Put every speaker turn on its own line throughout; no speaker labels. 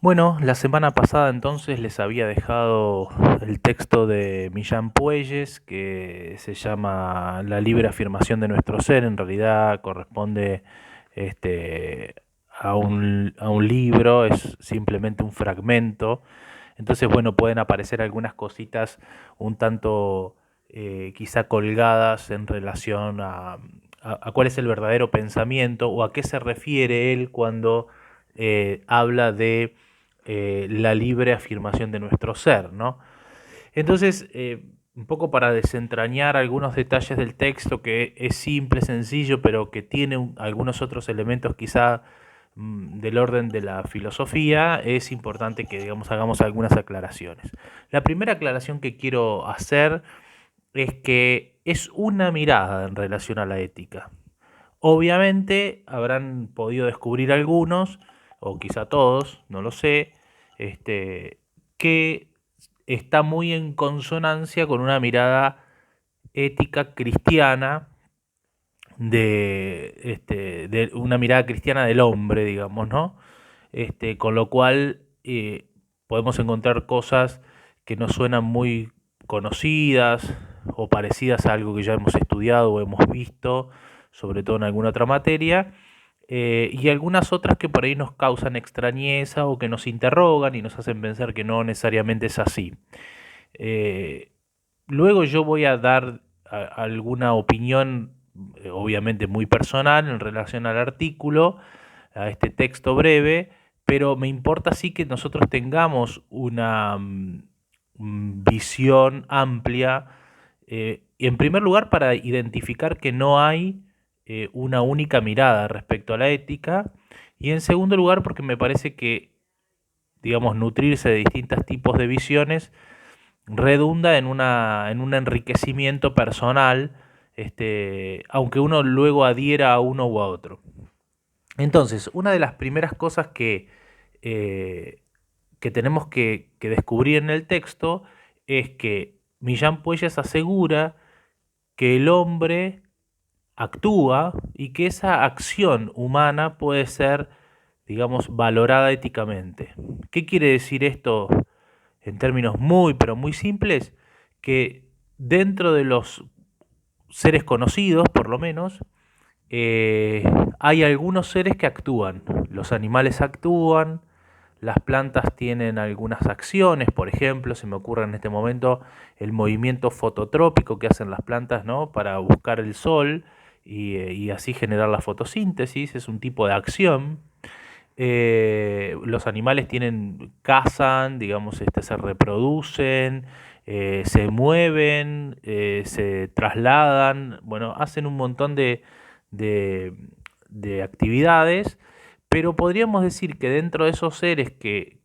Bueno, la semana pasada entonces les había dejado el texto de Millán Puelles que se llama La libre afirmación de nuestro ser. En realidad corresponde este, a un libro, es simplemente un fragmento. Entonces, bueno, pueden aparecer algunas cositas un tanto quizá colgadas en relación a cuál es el verdadero pensamiento o a qué se refiere él cuando habla de la libre afirmación de nuestro ser, ¿no? Entonces, un poco para desentrañar algunos detalles del texto que es simple, sencillo, pero que tiene algunos otros elementos quizá del orden de la filosofía, es importante que digamos hagamos algunas aclaraciones. La primera aclaración que quiero hacer es que es una mirada en relación a la ética. Obviamente habrán podido descubrir algunos, o quizá todos, no lo sé, que está muy en consonancia con una mirada ética cristiana de una mirada cristiana del hombre, digamos, ¿no? Con lo cual podemos encontrar cosas que nos suenan muy conocidas o parecidas a algo que ya hemos estudiado o hemos visto, sobre todo en alguna otra materia, y algunas otras que por ahí nos causan extrañeza o que nos interrogan y nos hacen pensar que no necesariamente es así. Eh, Luego yo voy a dar alguna opinión, obviamente muy personal, en relación al artículo, a este texto breve, pero me importa sí que nosotros tengamos una visión amplia, en primer lugar para identificar que no hay una única mirada respecto a la ética, y en segundo lugar porque me parece que, digamos, nutrirse de distintos tipos de visiones redunda en un enriquecimiento personal, aunque uno luego adhiera a uno u a otro. Entonces, una de las primeras cosas eh, que tenemos que descubrir en el texto es que Millán Puelles asegura que el hombre actúa y que esa acción humana puede ser, digamos, valorada éticamente. ¿Qué quiere decir esto en términos muy, pero muy simples? Que dentro de los seres conocidos, por lo menos, eh, hay algunos seres que actúan. Los animales actúan, las plantas tienen algunas acciones, por ejemplo, se me ocurre en este momento el movimiento fototrópico que hacen las plantas, ¿no? Para buscar el sol y así generar la fotosíntesis, es un tipo de acción. Los animales cazan, digamos, se reproducen, se mueven, se trasladan, bueno, hacen un montón de, de actividades, pero podríamos decir que dentro de esos seres que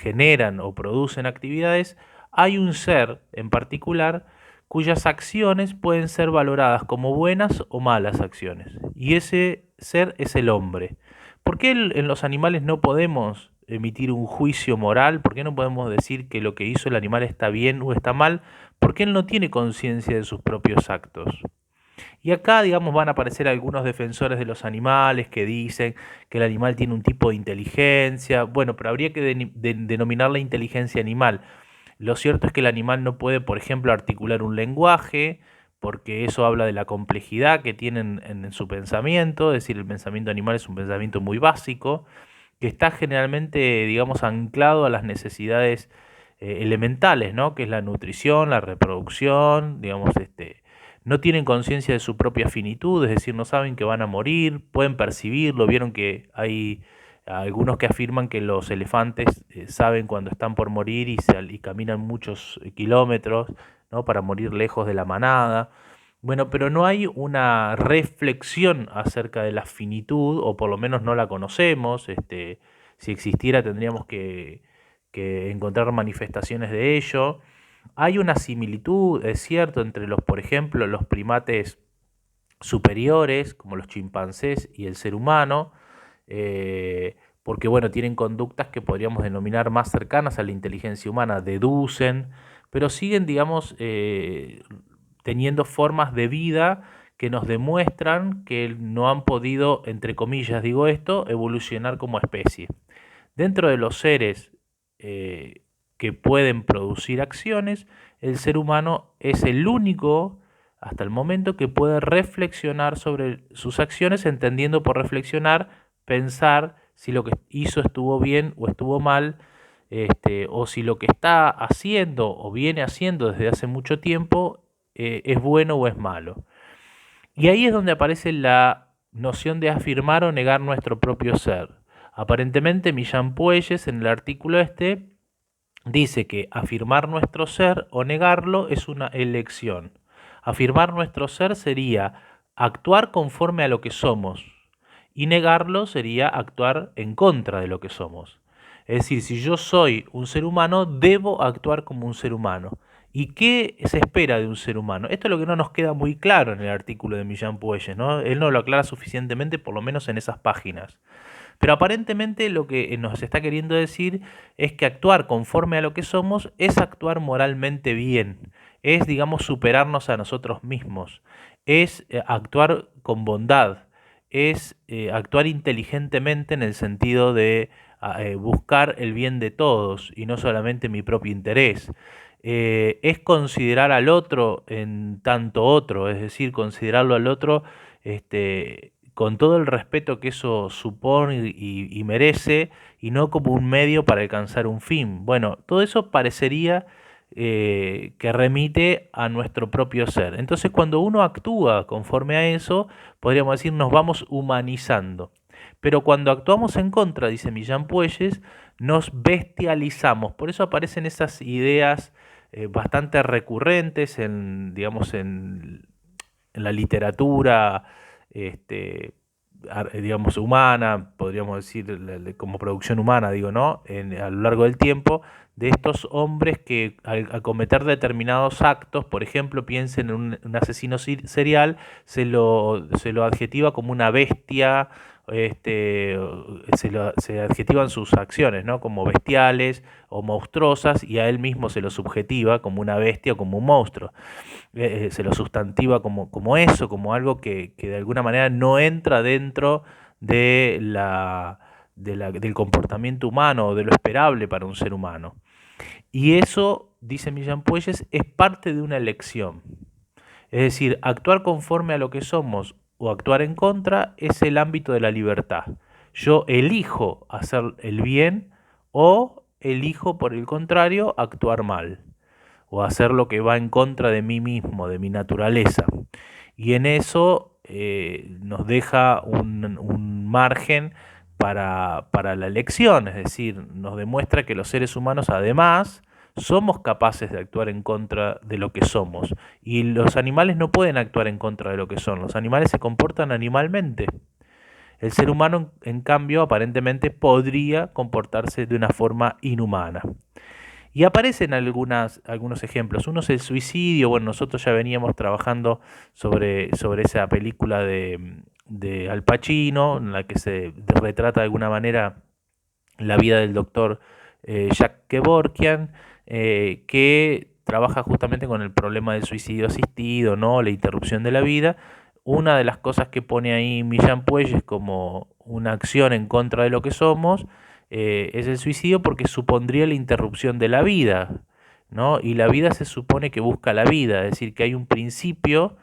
generan o producen actividades, hay un ser en particular cuyas acciones pueden ser valoradas como buenas o malas acciones. Y ese ser es el hombre. ¿Por qué en los animales no podemos emitir un juicio moral? ¿Por qué no podemos decir que lo que hizo el animal está bien o está mal? Porque él no tiene conciencia de sus propios actos. Y acá, digamos, van a aparecer algunos defensores de los animales que dicen que el animal tiene un tipo de inteligencia. Bueno, pero habría que denominarla inteligencia animal. Lo cierto es que el animal no puede, por ejemplo, articular un lenguaje, porque eso habla de la complejidad que tienen en su pensamiento, es decir, el pensamiento animal es un pensamiento muy básico, que está generalmente, digamos, anclado a las necesidades elementales, ¿no? Que es la nutrición, la reproducción, digamos, no tienen conciencia de su propia finitud, es decir, no saben que van a morir, pueden percibirlo, vieron que hay algunos que afirman que los elefantes saben cuando están por morir y caminan muchos kilómetros, ¿no? Para morir lejos de la manada. Bueno, pero no hay una reflexión acerca de la finitud, o por lo menos no la conocemos. Si existiera tendríamos que encontrar manifestaciones de ello. Hay una similitud, es cierto, entre por ejemplo, los primates superiores, como los chimpancés y el ser humano, porque bueno, tienen conductas que podríamos denominar más cercanas a la inteligencia humana, deducen, pero siguen, digamos, teniendo formas de vida que nos demuestran que no han podido, entre comillas digo esto, evolucionar como especie. Dentro de los seres que pueden producir acciones, el ser humano es el único, hasta el momento, que puede reflexionar sobre sus acciones, entendiendo por reflexionar, pensar si lo que hizo estuvo bien o estuvo mal, o si lo que está haciendo o viene haciendo desde hace mucho tiempo es bueno o es malo. Y ahí es donde aparece la noción de afirmar o negar nuestro propio ser. Aparentemente Millán Puelles, en el artículo este, dice que afirmar nuestro ser o negarlo es una elección. Afirmar nuestro ser sería actuar conforme a lo que somos, y negarlo sería actuar en contra de lo que somos. Es decir, si yo soy un ser humano, debo actuar como un ser humano. ¿Y qué se espera de un ser humano? Esto es lo que no nos queda muy claro en el artículo de Millán Puelles, ¿no? Él no lo aclara suficientemente, por lo menos en esas páginas. Pero aparentemente lo que nos está queriendo decir es que actuar conforme a lo que somos es actuar moralmente bien, es, digamos, superarnos a nosotros mismos, es actuar con bondad, es actuar inteligentemente en el sentido de buscar el bien de todos y no solamente mi propio interés. Es considerar al otro en tanto otro, es decir, considerarlo al otro con todo el respeto que eso supone y merece, y no como un medio para alcanzar un fin. Bueno, todo eso parecería que remite a nuestro propio ser. Entonces, cuando uno actúa conforme a eso, podríamos decir, nos vamos humanizando. Pero cuando actuamos en contra, dice Millán Puelles, nos bestializamos. Por eso aparecen esas ideas bastante recurrentes en, digamos, en la literatura, este, digamos, humana, podríamos decir, como producción humana, digo, ¿no? A lo largo del tiempo, de estos hombres que al cometer determinados actos, por ejemplo, piensen en un asesino serial, se lo adjetiva como una bestia, este, se adjetivan sus acciones, ¿no? Como bestiales o monstruosas, y a él mismo se lo subjetiva como una bestia o como un monstruo. Se lo sustantiva como eso, como algo que de alguna manera no entra dentro de del comportamiento humano o de lo esperable para un ser humano. Y eso, dice Millán Puelles, es parte de una elección. Es decir, actuar conforme a lo que somos o actuar en contra es el ámbito de la libertad. Yo elijo hacer el bien o elijo, por el contrario, actuar mal o hacer lo que va en contra de mí mismo, de mi naturaleza. Y en eso nos deja un margen para la elección, es decir, nos demuestra que los seres humanos además somos capaces de actuar en contra de lo que somos. Y los animales no pueden actuar en contra de lo que son, los animales se comportan animalmente. El ser humano, en cambio, aparentemente podría comportarse de una forma inhumana. Y aparecen algunos ejemplos. Uno es el suicidio. Bueno, nosotros ya veníamos trabajando sobre esa película de Al Pacino, en la que se retrata de alguna manera la vida del doctor Jack Kevorkian, que trabaja justamente con el problema del suicidio asistido, ¿no? La interrupción de la vida. Una de las cosas que pone ahí Millán Puelles como una acción en contra de lo que somos es el suicidio, porque supondría la interrupción de la vida, ¿no? Y la vida se supone que busca la vida, es decir, que hay un principio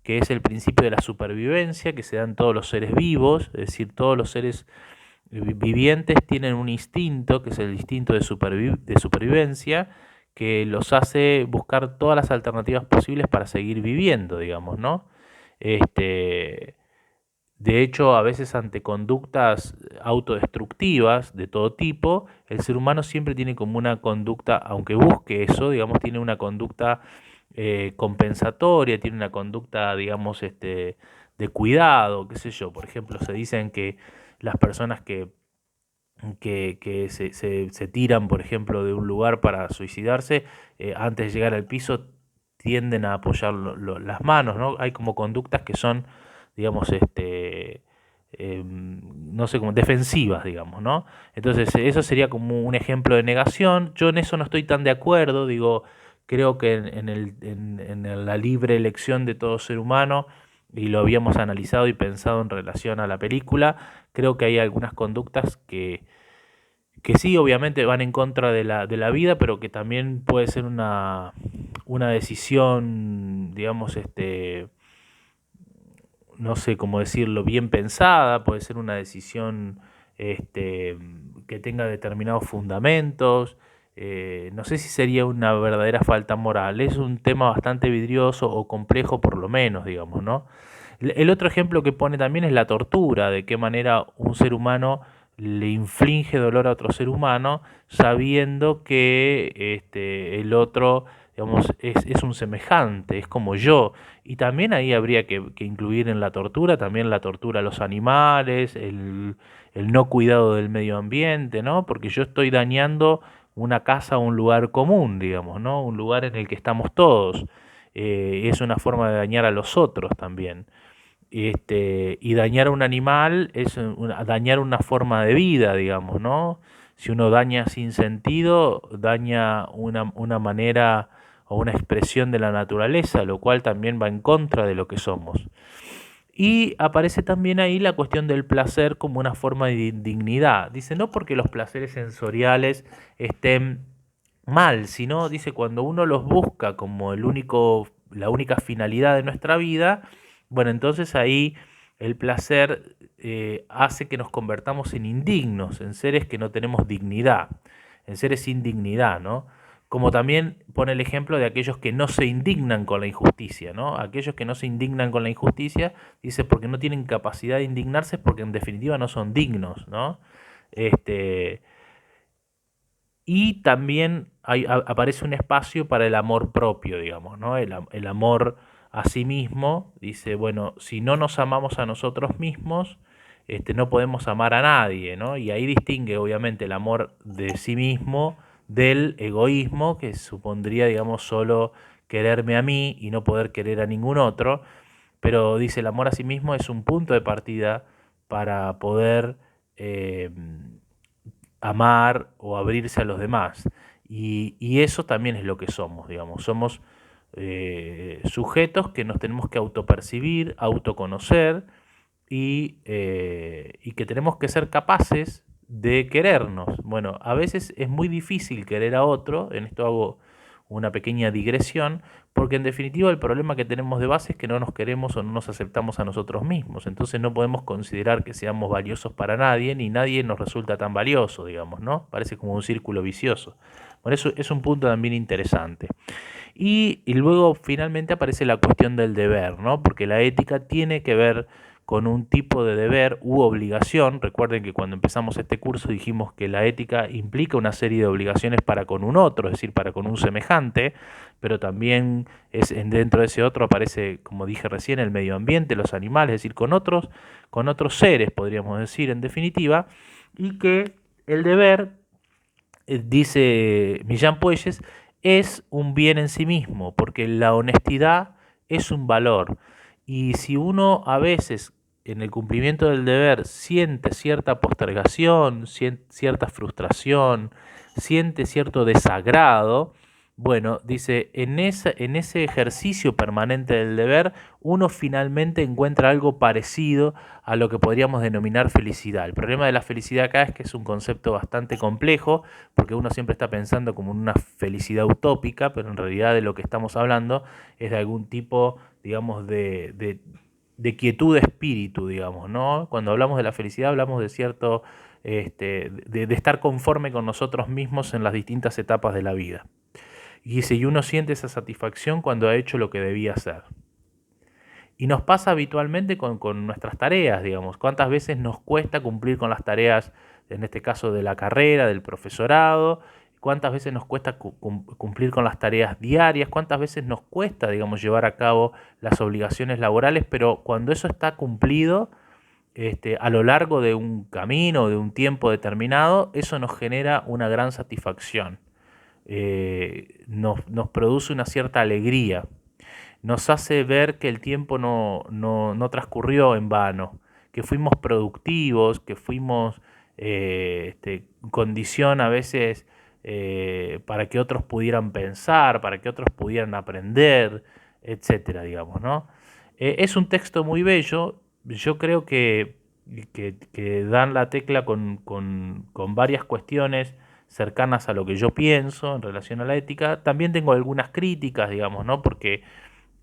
que es el principio de la supervivencia que se dan todos los seres vivos, es decir, todos los seres vivientes tienen un instinto, que es el instinto de supervivencia, que los hace buscar todas las alternativas posibles para seguir viviendo, digamos, ¿no? Este, de hecho, a veces ante conductas autodestructivas de todo tipo, el ser humano siempre tiene como una conducta, aunque busque eso, digamos, tiene una conducta compensatoria, tiene una conducta, digamos, de cuidado, qué sé yo. Por ejemplo, se dicen que las personas que se tiran, por ejemplo, de un lugar para suicidarse, antes de llegar al piso tienden a apoyar las manos, ¿no? Hay como conductas que son, digamos, no sé, como defensivas, digamos, ¿no? Entonces, eso sería como un ejemplo de negación. Yo en eso no estoy tan de acuerdo, digo, creo que en la libre elección de todo ser humano, y lo habíamos analizado y pensado en relación a la película, creo que hay algunas conductas que sí, obviamente van en contra de la vida, pero que también puede ser una decisión, digamos, no sé cómo decirlo, bien pensada, puede ser una decisión que tenga determinados fundamentos. No sé si sería una verdadera falta moral, es un tema bastante vidrioso o complejo por lo menos, digamos, ¿no? El otro ejemplo que pone también es la tortura, de qué manera un ser humano le inflige dolor a otro ser humano sabiendo que el otro, digamos, es un semejante, es como yo. Y también ahí habría que incluir en la tortura, también la tortura a los animales, el no cuidado del medio ambiente, ¿no? Porque yo estoy dañando una casa o un lugar común, digamos, ¿no? Un lugar en el que estamos todos. Es una forma de dañar a los otros también. Y dañar a un animal es dañar una forma de vida, digamos, ¿no? Si uno daña sin sentido, daña una manera o una expresión de la naturaleza, lo cual también va en contra de lo que somos. Y aparece también ahí la cuestión del placer como una forma de dignidad. Dice, no porque los placeres sensoriales estén mal, sino, dice, cuando uno los busca como la única finalidad de nuestra vida, bueno, entonces ahí el placer hace que nos convertamos en indignos, en seres que no tenemos dignidad, en seres sin dignidad, ¿no? Como también pone el ejemplo de aquellos que no se indignan con la injusticia, ¿no? Aquellos que no se indignan con la injusticia, dice, porque no tienen capacidad de indignarse, porque en definitiva no son dignos, ¿no? Este, y también aparece un espacio para el amor propio, digamos, ¿no? El amor a sí mismo. Dice, bueno, si no nos amamos a nosotros mismos, no podemos amar a nadie, ¿no? Y ahí distingue, obviamente, el amor de sí mismo del egoísmo, que supondría, digamos, solo quererme a mí y no poder querer a ningún otro. Pero dice, el amor a sí mismo es un punto de partida para poder eh, amar o abrirse a los demás. Y eso también es lo que somos, digamos. Somos sujetos que nos tenemos que autopercibir, autoconocer y que tenemos que ser capaces de querernos. Bueno, a veces es muy difícil querer a otro, en esto hago una pequeña digresión, porque en definitiva el problema que tenemos de base es que no nos queremos o no nos aceptamos a nosotros mismos. Entonces no podemos considerar que seamos valiosos para nadie, ni nadie nos resulta tan valioso, digamos, ¿no? Parece como un círculo vicioso. Por eso es un punto también interesante. Y luego finalmente aparece la cuestión del deber, ¿no? Porque la ética tiene que ver con un tipo de deber u obligación. Recuerden que cuando empezamos este curso dijimos que la ética implica una serie de obligaciones para con un otro, es decir, para con un semejante, pero también dentro de ese otro aparece, como dije recién, el medio ambiente, los animales, es decir, con otros seres, podríamos decir, en definitiva, y que el deber, dice Millán Puelles, es un bien en sí mismo, porque la honestidad es un valor. Y si uno a veces en el cumplimiento del deber siente cierta postergación, cierta frustración, siente cierto desagrado, bueno, dice, en ese ejercicio permanente del deber, uno finalmente encuentra algo parecido a lo que podríamos denominar felicidad. El problema de la felicidad acá es que es un concepto bastante complejo, porque uno siempre está pensando como en una felicidad utópica, pero en realidad de lo que estamos hablando es de algún tipo, digamos, de quietud de espíritu, digamos, ¿no? Cuando hablamos de la felicidad hablamos de cierto, de estar conforme con nosotros mismos en las distintas etapas de la vida. Y dice, y uno siente esa satisfacción cuando ha hecho lo que debía hacer. Y nos pasa habitualmente con nuestras tareas, digamos. ¿Cuántas veces nos cuesta cumplir con las tareas, en este caso de la carrera, del profesorado? ¿Cuántas veces nos cuesta cumplir con las tareas diarias? ¿Cuántas veces nos cuesta, digamos, llevar a cabo las obligaciones laborales? Pero cuando eso está cumplido, a lo largo de un camino, de un tiempo determinado, eso nos genera una gran satisfacción. Nos produce una cierta alegría, nos hace ver que el tiempo no transcurrió en vano, que fuimos productivos, que fuimos condición a veces para que otros pudieran pensar, para que otros pudieran aprender, etcétera, digamos, ¿no? Es un texto muy bello, yo creo que que dan la tecla con varias cuestiones cercanas a lo que yo pienso en relación a la ética. También tengo algunas críticas, digamos, ¿no? Porque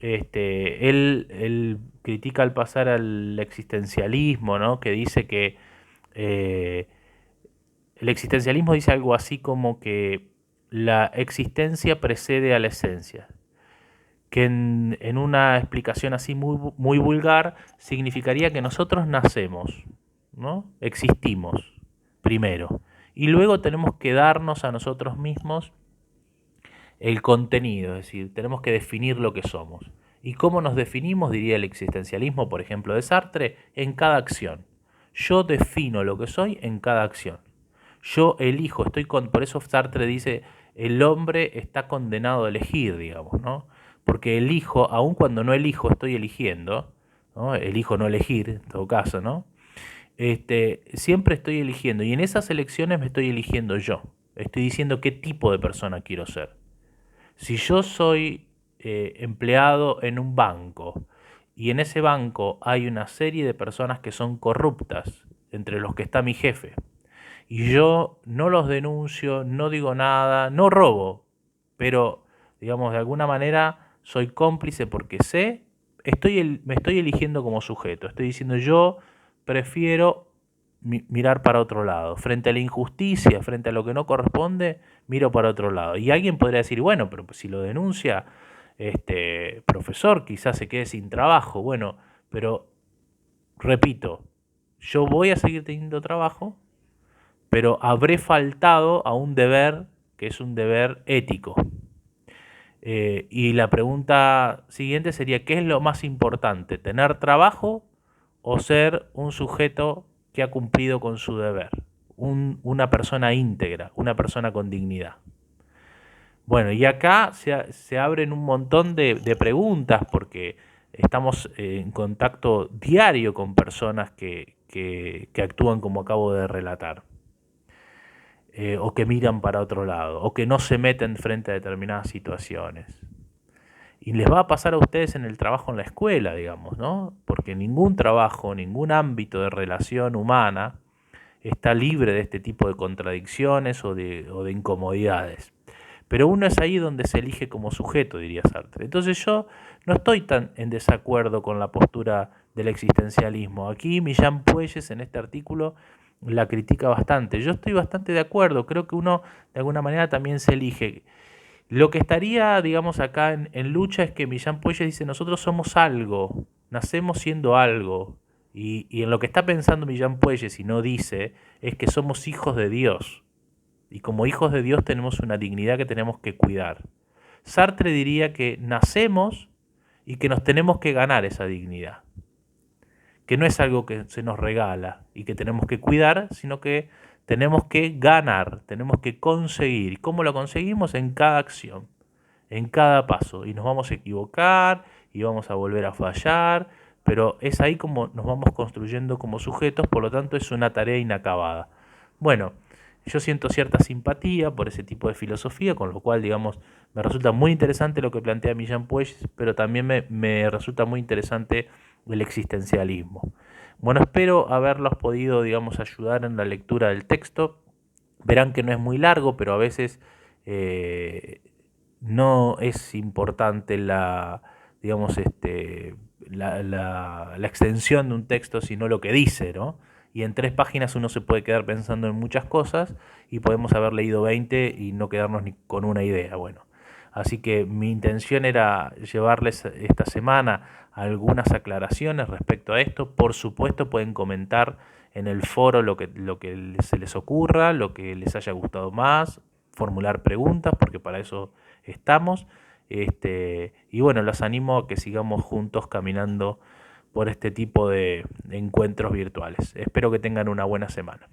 él critica al pasar al existencialismo, ¿no? Que dice que eh, el existencialismo dice algo así como que la existencia precede a la esencia, que en una explicación así muy vulgar significaría que nosotros nacemos, ¿no? Existimos primero, y luego tenemos que darnos a nosotros mismos el contenido, es decir, tenemos que definir lo que somos. ¿Y cómo nos definimos? Diría el existencialismo, por ejemplo, de Sartre, en cada acción. Yo defino lo que soy en cada acción. Yo elijo, por eso Sartre dice, el hombre está condenado a elegir, digamos, ¿no? Porque elijo, aun cuando no elijo, estoy eligiendo, ¿no? Elijo no elegir, en todo caso, ¿no? Siempre estoy eligiendo, y en esas elecciones me estoy eligiendo yo. Estoy diciendo qué tipo de persona quiero ser. Si yo soy empleado en un banco y en ese banco hay una serie de personas que son corruptas, entre los que está mi jefe, y yo no los denuncio, no digo nada, no robo, pero digamos de alguna manera soy cómplice porque sé, me estoy eligiendo como sujeto, estoy diciendo yo prefiero mirar para otro lado, frente a la injusticia, frente a lo que no corresponde, miro para otro lado. Y alguien podría decir, bueno, pero si lo denuncia profesor, quizás se quede sin trabajo. Bueno, pero repito, yo voy a seguir teniendo trabajo, pero habré faltado a un deber que es un deber ético. Y la pregunta siguiente sería, ¿qué es lo más importante? ¿Tener trabajo o ser un sujeto que ha cumplido con su deber? Una persona íntegra, una persona con dignidad. Bueno, y acá se abren un montón de preguntas porque estamos en contacto diario con personas que actúan como acabo de relatar, o que miran para otro lado, o que no se meten frente a determinadas situaciones. Y les va a pasar a ustedes en el trabajo en la escuela, digamos, ¿no? Porque ningún trabajo, ningún ámbito de relación humana está libre de este tipo de contradicciones o de incomodidades. Pero uno es ahí donde se elige como sujeto, diría Sartre. Entonces yo no estoy tan en desacuerdo con la postura del existencialismo. Aquí Millán Puelles en este artículo la critica bastante. Yo estoy bastante de acuerdo. Creo que uno de alguna manera también se elige. Lo que estaría, digamos, acá en lucha es que Millán Puelles dice, nosotros somos algo, nacemos siendo algo. Y en lo que está pensando Millán Puelles y no dice, es que somos hijos de Dios. Y como hijos de Dios tenemos una dignidad que tenemos que cuidar. Sartre diría que nacemos y que nos tenemos que ganar esa dignidad. Que no es algo que se nos regala y que tenemos que cuidar, sino que tenemos que ganar, tenemos que conseguir. ¿Y cómo lo conseguimos? En cada acción, en cada paso. Y nos vamos a equivocar y vamos a volver a fallar, pero es ahí como nos vamos construyendo como sujetos, por lo tanto es una tarea inacabada. Bueno, yo siento cierta simpatía por ese tipo de filosofía, con lo cual, digamos, me resulta muy interesante lo que plantea Millán Puelles, pero también me resulta muy interesante el existencialismo. Bueno, espero haberlos podido, digamos, ayudar en la lectura del texto. Verán que no es muy largo, pero a veces eh, no es importante digamos, la extensión de un texto, sino lo que dice, ¿no? Y en 3 páginas uno se puede quedar pensando en muchas cosas y podemos haber leído 20 y no quedarnos ni con una idea. Bueno, así que mi intención era llevarles esta semana algunas aclaraciones respecto a esto. Por supuesto pueden comentar en el foro lo que se les ocurra, lo que les haya gustado más, formular preguntas, porque para eso estamos. Y bueno, los animo a que sigamos juntos caminando por este tipo de encuentros virtuales. Espero que tengan una buena semana.